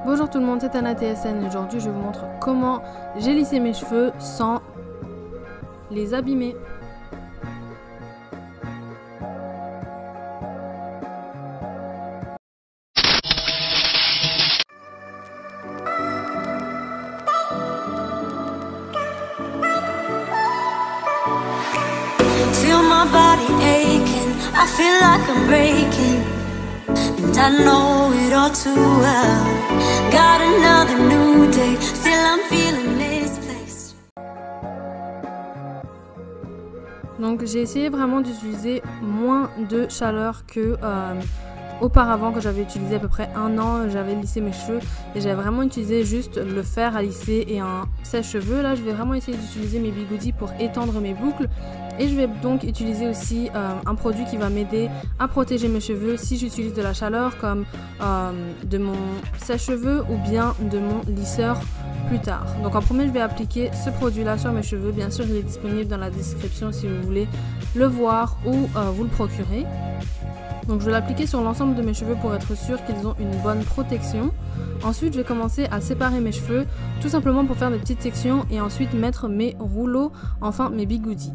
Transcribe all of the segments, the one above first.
Bonjour tout le monde, c'est Anna TSN et aujourd'hui je vous montre comment j'ai lissé mes cheveux sans les abîmer. Feel my body aching, I feel like I'm breaking, and I know it all too well. Got another new day, still I'm feeling misplaced. Donc j'ai essayé vraiment d'utiliser moins de chaleur que auparavant, quand j'avais utilisé à peu près un an, j'avais lissé mes cheveux et j'avais vraiment utilisé juste le fer à lisser et un sèche-cheveux. Là je vais vraiment essayer d'utiliser mes bigoudis pour étendre mes boucles et je vais donc utiliser aussi un produit qui va m'aider à protéger mes cheveux si j'utilise de la chaleur, comme de mon sèche-cheveux ou bien de mon lisseur plus tard. Donc en premier je vais appliquer ce produit là sur mes cheveux. Bien sûr il est disponible dans la description si vous voulez le voir ou vous le procurer. Donc je vais l'appliquer sur l'ensemble de mes cheveux pour être sûr qu'ils ont une bonne protection. Ensuite je vais commencer à séparer mes cheveux tout simplement pour faire des petites sections et ensuite mettre mes rouleaux, enfin mes bigoudis.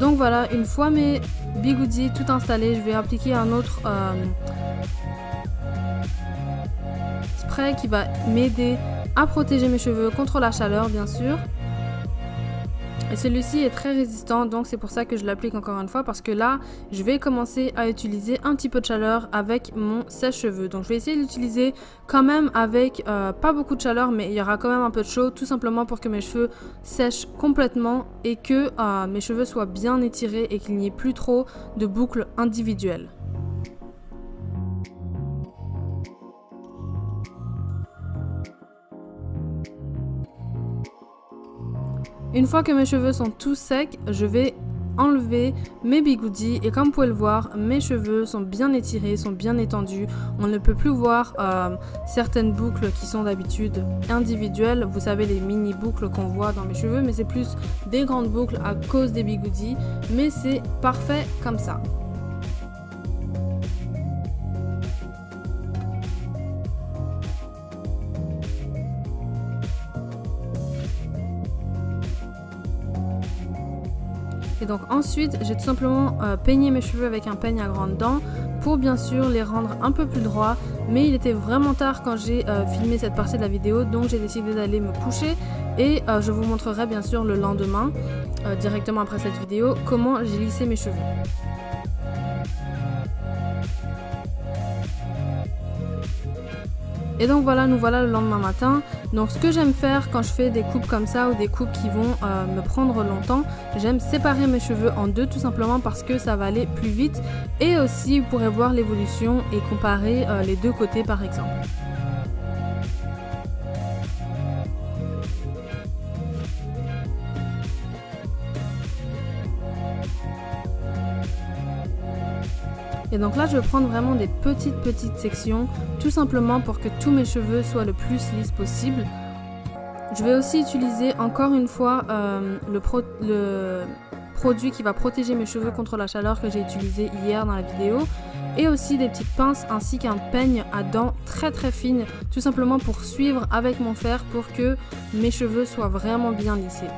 Donc voilà, une fois mes bigoudis tout installés, je vais appliquer un autre spray qui va m'aider à protéger mes cheveux contre la chaleur bien sûr. Et celui-ci est très résistant, donc c'est pour ça que je l'applique encore une fois, parce que là je vais commencer à utiliser un petit peu de chaleur avec mon sèche-cheveux. Donc je vais essayer d'utiliser quand même avec pas beaucoup de chaleur, mais il y aura quand même un peu de chaud, tout simplement pour que mes cheveux sèchent complètement et que mes cheveux soient bien étirés et qu'il n'y ait plus trop de boucles individuelles. Une fois que mes cheveux sont tous secs, je vais enlever mes bigoudis et comme vous pouvez le voir, mes cheveux sont bien étirés, sont bien étendus. On ne peut plus voir certaines boucles qui sont d'habitude individuelles. Vous savez, les mini boucles qu'on voit dans mes cheveux, mais c'est plus des grandes boucles à cause des bigoudis. Mais c'est parfait comme ça. Et donc ensuite j'ai tout simplement peigné mes cheveux avec un peigne à grandes dents pour bien sûr les rendre un peu plus droits, mais il était vraiment tard quand j'ai filmé cette partie de la vidéo, donc j'ai décidé d'aller me coucher et je vous montrerai bien sûr le lendemain, directement après cette vidéo, comment j'ai lissé mes cheveux. Et donc voilà, nous voilà le lendemain matin. Donc ce que j'aime faire quand je fais des coupes comme ça ou des coupes qui vont me prendre longtemps, j'aime séparer mes cheveux en deux tout simplement parce que ça va aller plus vite. Et aussi vous pourrez voir l'évolution et comparer les deux côtés par exemple. Et donc là je vais prendre vraiment des petites sections, tout simplement pour que tous mes cheveux soient le plus lisses possible. Je vais aussi utiliser encore une fois le produit qui va protéger mes cheveux contre la chaleur que j'ai utilisé hier dans la vidéo. Et aussi des petites pinces ainsi qu'un peigne à dents très fines, tout simplement pour suivre avec mon fer pour que mes cheveux soient vraiment bien lissés.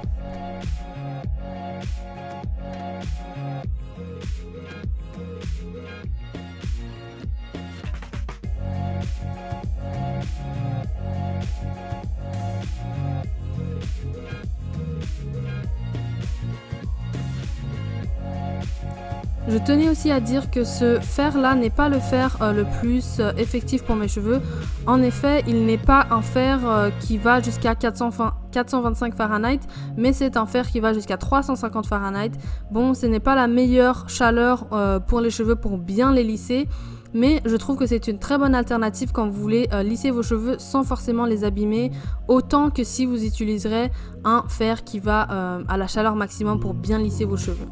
Je tenais aussi à dire que ce fer là n'est pas le fer le plus effectif pour mes cheveux. En effet, il n'est pas un fer qui va jusqu'à 425 Fahrenheit, mais c'est un fer qui va jusqu'à 350 Fahrenheit. Bon, ce n'est pas la meilleure chaleur pour les cheveux pour bien les lisser, mais je trouve que c'est une très bonne alternative quand vous voulez lisser vos cheveux sans forcément les abîmer, autant que si vous utiliserez un fer qui va à la chaleur maximum pour bien lisser vos cheveux.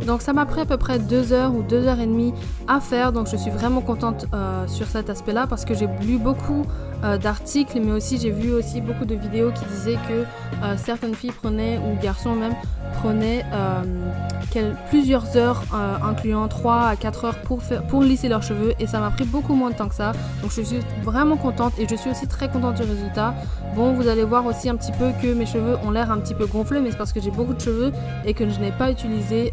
Donc ça m'a pris à peu près 2 heures ou 2 heures et demie à faire, donc je suis vraiment contente sur cet aspect là parce que j'ai lu beaucoup d'articles, mais aussi j'ai vu aussi beaucoup de vidéos qui disaient que certaines filles prenaient, ou garçons même, prenaient plusieurs heures, incluant 3 à 4 heures pour lisser leurs cheveux, et ça m'a pris beaucoup moins de temps que ça. Donc je suis vraiment contente et je suis aussi très contente du résultat. Bon, vous allez voir aussi un petit peu que mes cheveux ont l'air un petit peu gonflés, mais c'est parce que j'ai beaucoup de cheveux et que je n'ai pas utilisé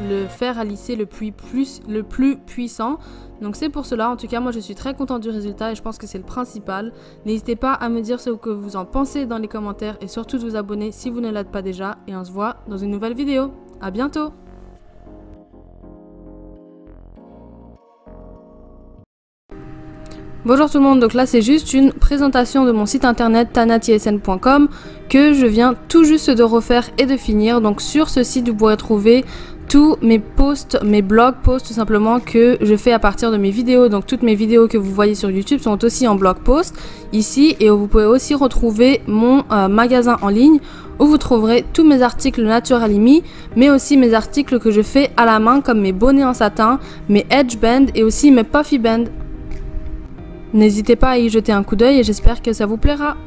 le fer à lisser le plus puissant. Donc c'est pour cela, en tout cas moi je suis très contente du résultat et je pense que c'est le principal. N'hésitez pas à me dire ce que vous en pensez dans les commentaires et surtout de vous abonner si vous ne l'êtes pas déjà, et on se voit dans une nouvelle vidéo. À bientôt! Bonjour tout le monde, donc là c'est juste une présentation de mon site internet tanatsn.com que je viens tout juste de refaire et de finir. Donc sur ce site vous pourrez trouver tous mes posts, mes blog posts tout simplement que je fais à partir de mes vidéos. Donc toutes mes vidéos que vous voyez sur YouTube sont aussi en blog post ici, et vous pouvez aussi retrouver mon magasin en ligne où vous trouverez tous mes articles Naturalimi, mais aussi mes articles que je fais à la main comme mes bonnets en satin, mes edge bands et aussi mes puffy bands. N'hésitez pas à y jeter un coup d'œil et j'espère que ça vous plaira.